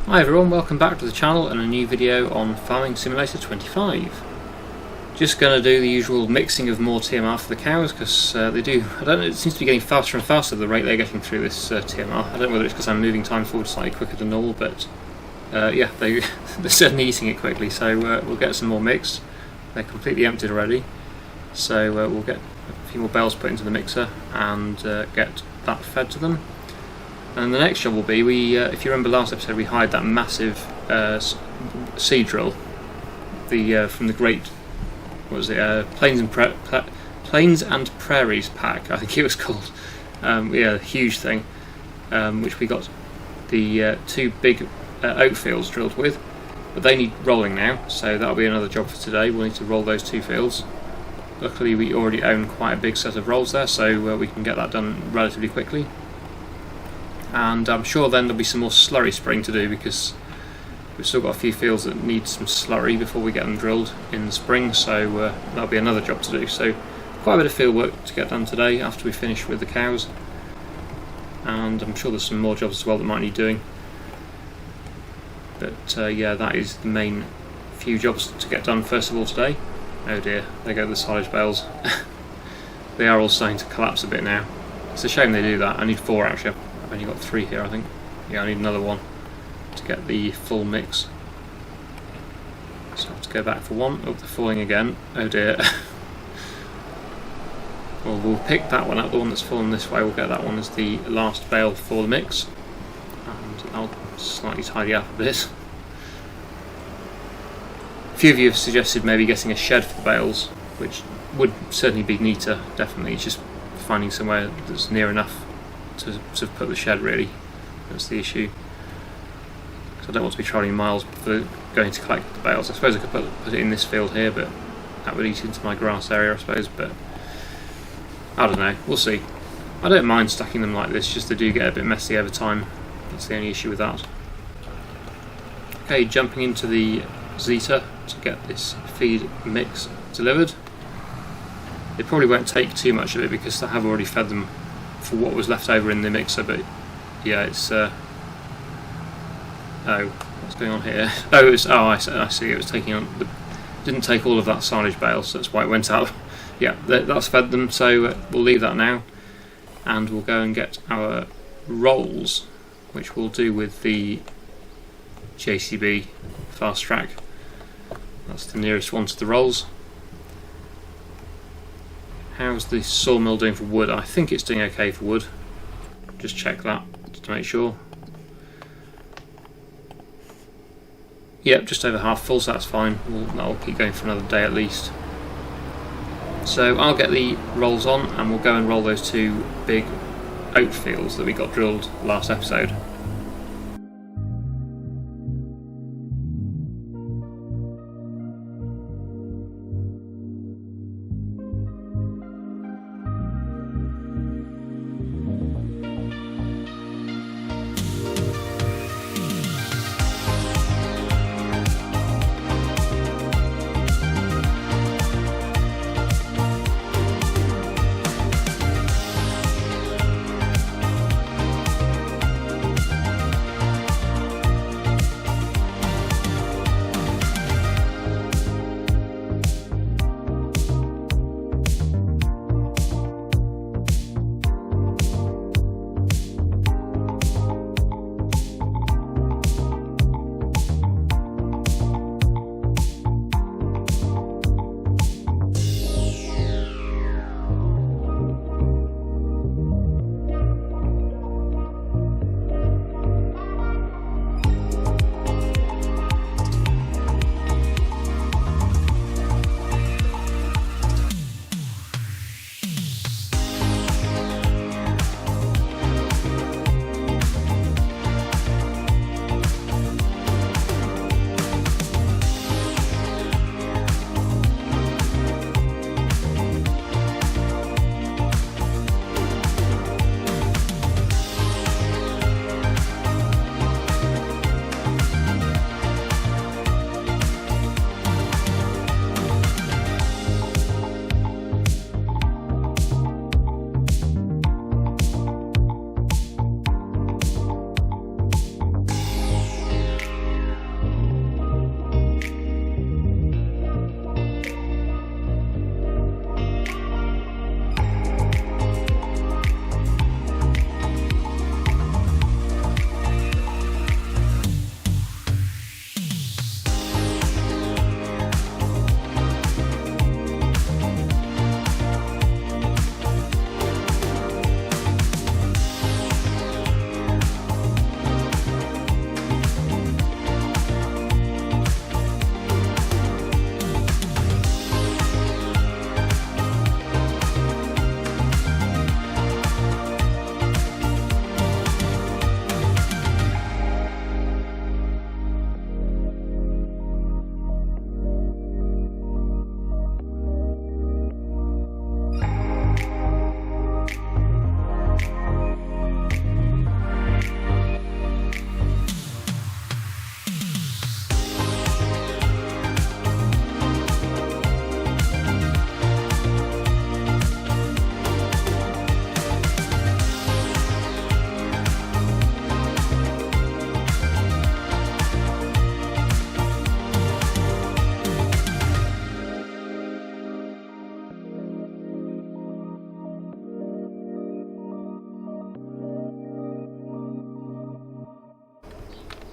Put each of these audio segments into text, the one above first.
Hi everyone, welcome back to the channel and a new video on Farming Simulator 25. Just going to do the usual mixing of more TMR for the cows because I don't know, it seems to be getting faster and faster the rate they're getting through this TMR. I don't know whether it's because I'm moving time forward slightly quicker than normal, but yeah, they're certainly eating it quickly, so we'll get some more mixed. They're completely emptied already, so we'll get a few more bales put into the mixer and get that fed to them. And the next job will be, if you remember last episode, we hired that massive seed drill, from the great, what was it, Plains and Prairies pack, I think it was called. Yeah, huge thing, which we got the two big oat fields drilled with, but they need rolling now, so that'll be another job for today. We'll need to roll those two fields. Luckily we already own quite a big set of rolls there, so we can get that done relatively quickly. And I'm sure then there'll be some more slurry spraying to do because we've still got a few fields that need some slurry before we get them drilled in the spring, so that'll be another job to do. So quite a bit of field work to get done today after we finish with the cows, and I'm sure there's some more jobs as well that might need doing. But yeah, that is the main few jobs to get done first of all today. Oh dear, there go the silage bales. They are all starting to collapse a bit now. It's a shame they do that. I need 4 actually. I've only got 3 here, I think. Yeah, I need another one to get the full mix. So I have to go back for one. Oh, they're falling again. Oh dear. Well, we'll pick that one up, the one that's fallen this way. We'll get that one as the last bale for the mix. And I'll slightly tidy up a bit. A few of you have suggested maybe getting a shed for the bales, which would certainly be neater, definitely. It's just finding somewhere that's near enough to put the shed, really. That's the issue. Because I don't want to be travelling miles for going to collect the bales. I suppose I could put it in this field here, but that would eat into my grass area, I suppose. But I don't know, we'll see. I don't mind stacking them like this, just they do get a bit messy over time. That's the only issue with that. Okay, jumping into the Zeta to get this feed mix delivered. It probably won't take too much of it because I have already fed them for what was left over in the mixer, but yeah, it's oh, what's going on here? Oh, I see, it was taking on didn't take all of that silage bale, so that's why it went out. Yeah, that's fed them, so we'll leave that now, and we'll go and get our rolls, which we'll do with the JCB fast track. That's the nearest one to the rolls. How's the sawmill doing for wood? I think it's doing okay for wood. Just check that just to make sure. Yep, just over half full, so that's fine. That'll keep going for another day at least. So I'll get the rolls on and we'll go and roll those 2 big oat fields that we got drilled last episode.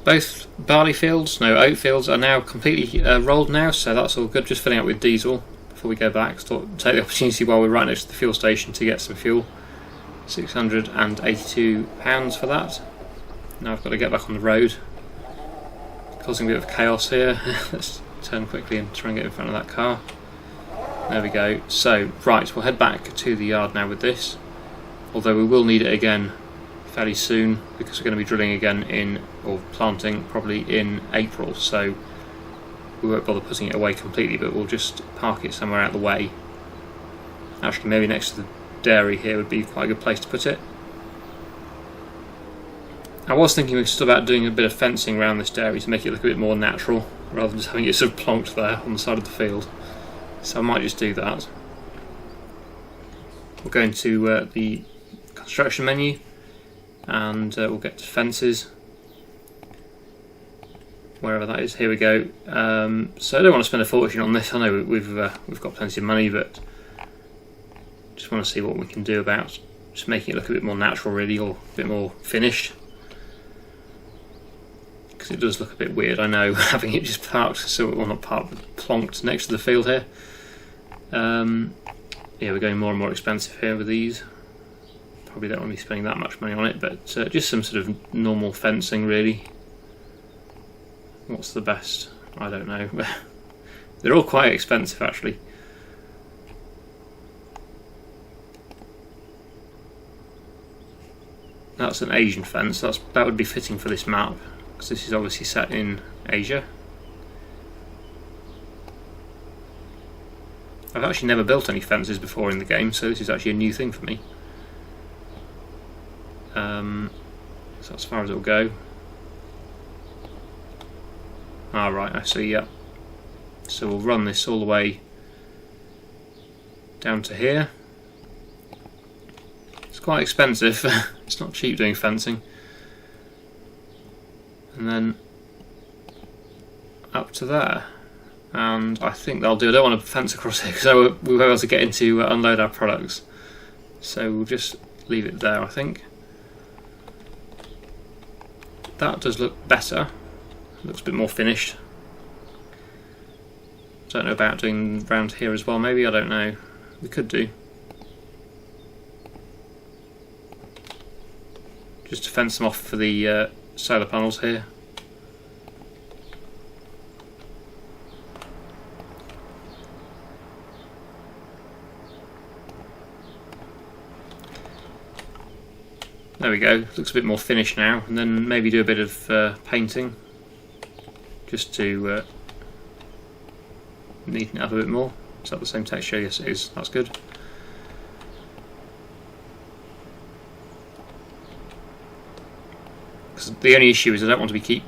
both barley fields, no, oat fields are now completely rolled now, so that's all good. Just filling up with diesel before we go back. So take the opportunity while we're right next to the fuel station to get some fuel. £682 for that. Now I've got to get back on the road, causing a bit of chaos here. Let's turn quickly and try and get in front of that car. There we go. So, right, we'll head back to the yard now with this, although we will need it again fairly soon because we're going to be drilling again or planting probably in April, so we won't bother putting it away completely, but we'll just park it somewhere out of the way. Actually, maybe next to the dairy here would be quite a good place to put it. I was thinking just about doing a bit of fencing around this dairy to make it look a bit more natural, rather than just having it sort of plonked there on the side of the field. So I might just do that. We'll go into the construction menu, and we'll get to fences, wherever that is. Here we go. So I don't want to spend a fortune on this. I know we've got plenty of money, but just want to see what we can do about just making it look a bit more natural, really, or a bit more finished. Because it does look a bit weird, I know, having it just parked, well, not parked, but plonked next to the field here. Yeah, we're going more and more expensive here with these. Probably don't want to be spending that much money on it, but just some sort of normal fencing, really. What's the best? I don't know. They're all quite expensive, actually. That's an Asian fence. That would be fitting for this map, because this is obviously set in Asia. I've actually never built any fences before in the game, so this is actually a new thing for me. So that's as far as it'll go. Ah, right, I see, yeah. So we'll run this all the way down to here. It's quite expensive. It's not cheap doing fencing. And then up to there. And I think that'll do. I don't want to fence across here because we won't be able to get into unload our products. So we'll just leave it there, I think. That does look better. Looks a bit more finished. Don't know about doing round here as well, maybe, I don't know. We could do. Just to fence them off for the solar panels here. There we go, looks a bit more finished now, and then maybe do a bit of painting just to neaten it up a bit more. Is that the same texture? Yes, it is. That's good. Because the only issue is I don't want to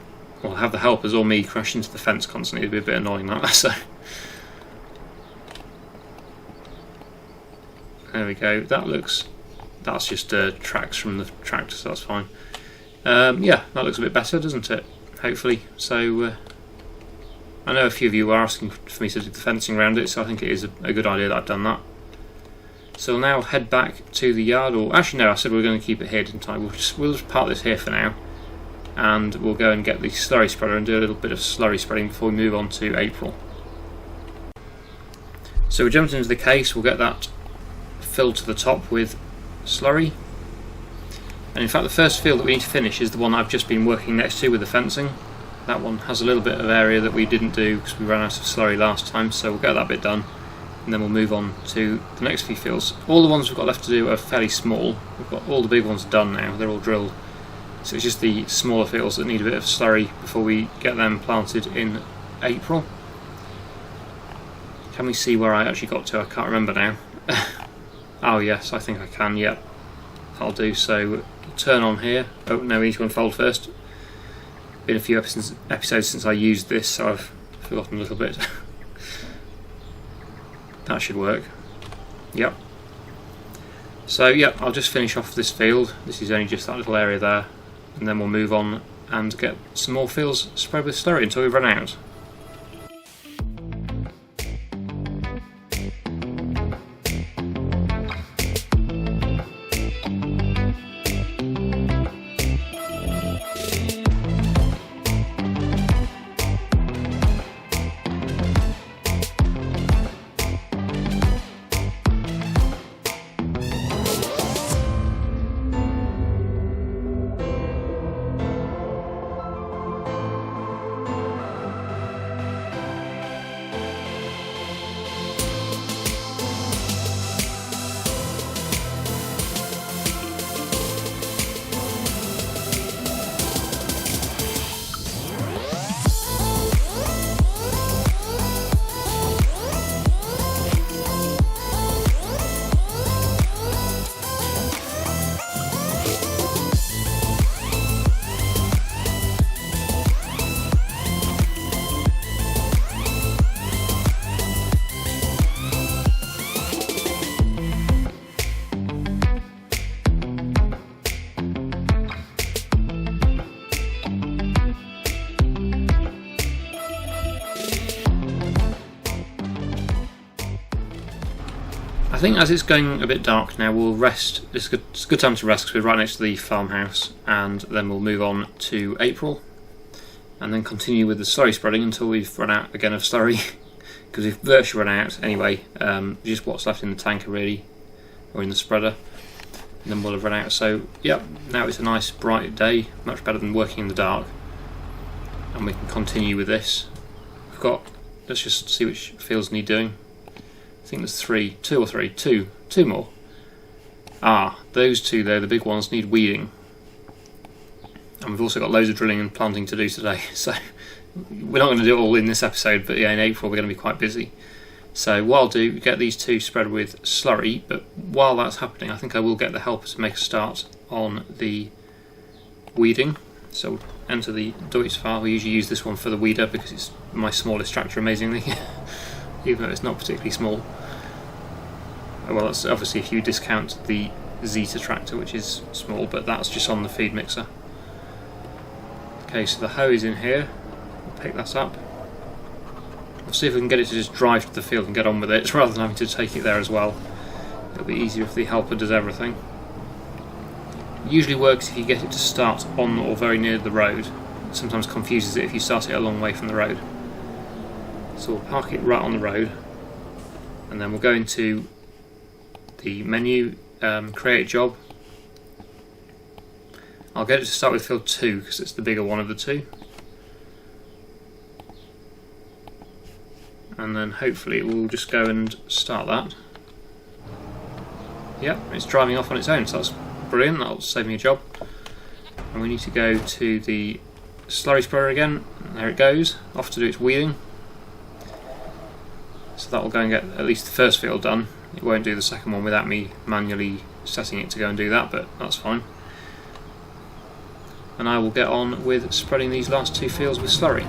have the helpers or me crash into the fence constantly. It'd be a bit annoying, that. So there we go. That's just tracks from the tractor, so that's fine. Yeah, that looks a bit better, doesn't it? Hopefully. So I know a few of you are asking for me to do the fencing around it, so I think it is a good idea that I've done that. So we'll now head back to the yard, or actually no, I said we were going to keep it here, didn't I? We'll just park this here for now, and we'll go and get the slurry spreader and do a little bit of slurry spreading before we move on to April. So we jumped into the case, we'll get that filled to the top with slurry. And in fact the first field that we need to finish is the one I've just been working next to with the fencing. That one has a little bit of area that we didn't do because we ran out of slurry last time, so we'll get that bit done and then we'll move on to the next few fields. All the ones we've got left to do are fairly small. We've got all the big ones done now, they're all drilled, so it's just the smaller fields that need a bit of slurry before we get them planted in April. Can we see where I actually got to? I can't remember now. Oh yes, I think I can, yep. I'll do. So turn on here. Oh no, we need to unfold first. Been a few episodes since I used this, so I've forgotten a little bit. That should work. Yep. So yep, I'll just finish off this field. This is only just that little area there, and then we'll move on and get some more fields spread with slurry until we run out. think as it's going a bit dark now, we'll rest. It's a good time to rest because we're right next to the farmhouse, and then we'll move on to April and then continue with the slurry spreading until we've run out again of slurry, because we've virtually run out anyway. Just what's left in the tanker really, or in the spreader, and then we'll have run out. So yep, now it's a nice bright day, much better than working in the dark, and we can continue with this. We've got, let's just see which fields need doing. I think there's two more. Those two there, the big ones, need weeding. And we've also got loads of drilling and planting to do today, so we're not going to do it all in this episode, but yeah, in April we're going to be quite busy. So what I'll do, get these two spread with slurry, but while that's happening I think I will get the helper to make a start on the weeding. So enter the Deutz file. We usually use this one for the weeder because it's my smallest tractor, amazingly, even though it's not particularly small. Well, that's obviously if you discount the Zeta tractor, which is small, but that's just on the feed mixer. Okay, so the hoe is in here. We'll pick that up. We'll see if we can get it to just drive to the field and get on with it, rather than having to take it there as well. It'll be easier if the helper does everything. It usually works if you get it to start on or very near the road. It sometimes confuses it if you start it a long way from the road. So we'll park it right on the road, and then we'll go into the menu, create job. I'll get it to start with field 2 because it's the bigger one of the two, and then hopefully it will just go and start that. Yep, it's driving off on its own, so that's brilliant. That'll save me a job. And we need to go to the slurry spreader again. There it goes, off to do its weeding. So that will go and get at least the first field done. It won't do the second one without me manually setting it to go and do that, but that's fine. And I will get on with spreading these last two fields with slurry.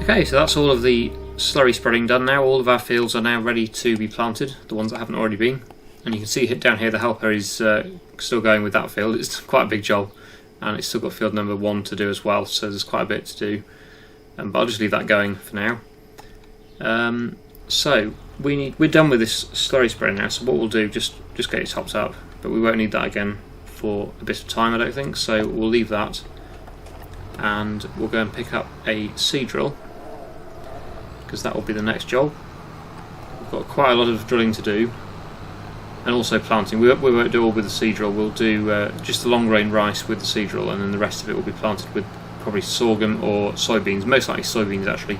Okay, so that's all of the slurry spreading done now. All of our fields are now ready to be planted, the ones that haven't already been. And you can see down here the helper is still going with that field. It's quite a big job, and it's still got field number 1 to do as well, so there's quite a bit to do. But I'll just leave that going for now. So we're done with this slurry spreading now, so what we'll do, just get it topped up, but we won't need that again for a bit of time, I don't think, so we'll leave that, and we'll go and pick up a seed drill, because that will be the next job. We've got quite a lot of drilling to do, and also planting. We won't do all with the seed drill. We'll do just the long grain rice with the seed drill, and then the rest of it will be planted with probably sorghum or soybeans, most likely soybeans actually,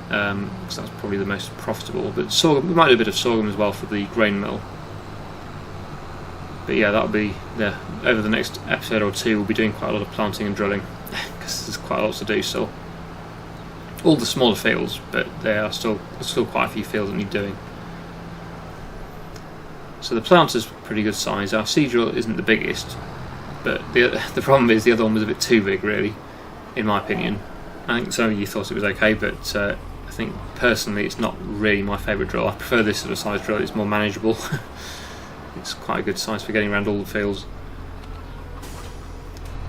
because that's probably the most profitable. But sorghum, we might do a bit of sorghum as well for the grain mill. But yeah, that'll be over the next episode or two. We'll be doing quite a lot of planting and drilling because there's quite a lot to do still. All the smaller fields, but there's still quite a few fields that need doing. So the planter's pretty good size. Our seed drill isn't the biggest, but the problem is the other one was a bit too big, really, in my opinion. I think some of you thought it was okay, but I think personally it's not really my favourite drill. I prefer this sort of size drill. It's more manageable. It's quite a good size for getting around all the fields.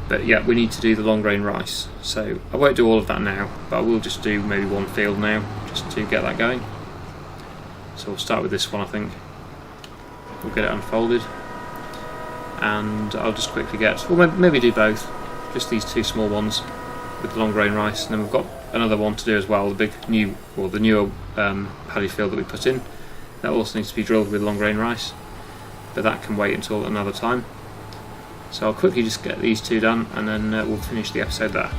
But yeah, we need to do the long grain rice, so I won't do all of that now, but I will just do maybe one field now just to get that going. So we'll start with this one, I think. We'll get it unfolded, and I'll just quickly get, well, maybe do both, just these two small ones with the long grain rice, and then we've got another one to do as well, the newer paddy field that we put in. That also needs to be drilled with long grain rice, but that can wait until another time. So I'll quickly just get these two done, and then we'll finish the episode there.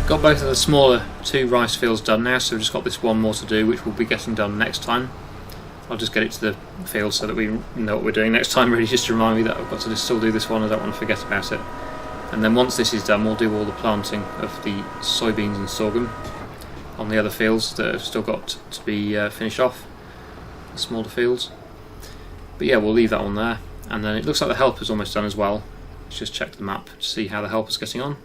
Got both of the smaller two rice fields done now, so we've just got this one more to do, which we'll be getting done next time. I'll just get it to the field so that we know what we're doing next time, really, just to remind me that I've got to still do this one. I don't want to forget about it. And then once this is done, we'll do all the planting of the soybeans and sorghum on the other fields that have still got to be finished off, the smaller fields. But yeah, we'll leave that one there. And then it looks like the helper's almost done as well. Let's just check the map to see how the helper's getting on.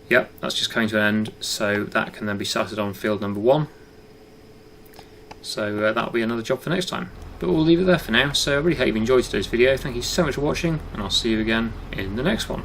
Yep, that's just coming to an end, so that can then be started on field number 1. So that'll be another job for next time. But we'll leave it there for now, so I really hope you've enjoyed today's video. Thank you so much for watching, and I'll see you again in the next one.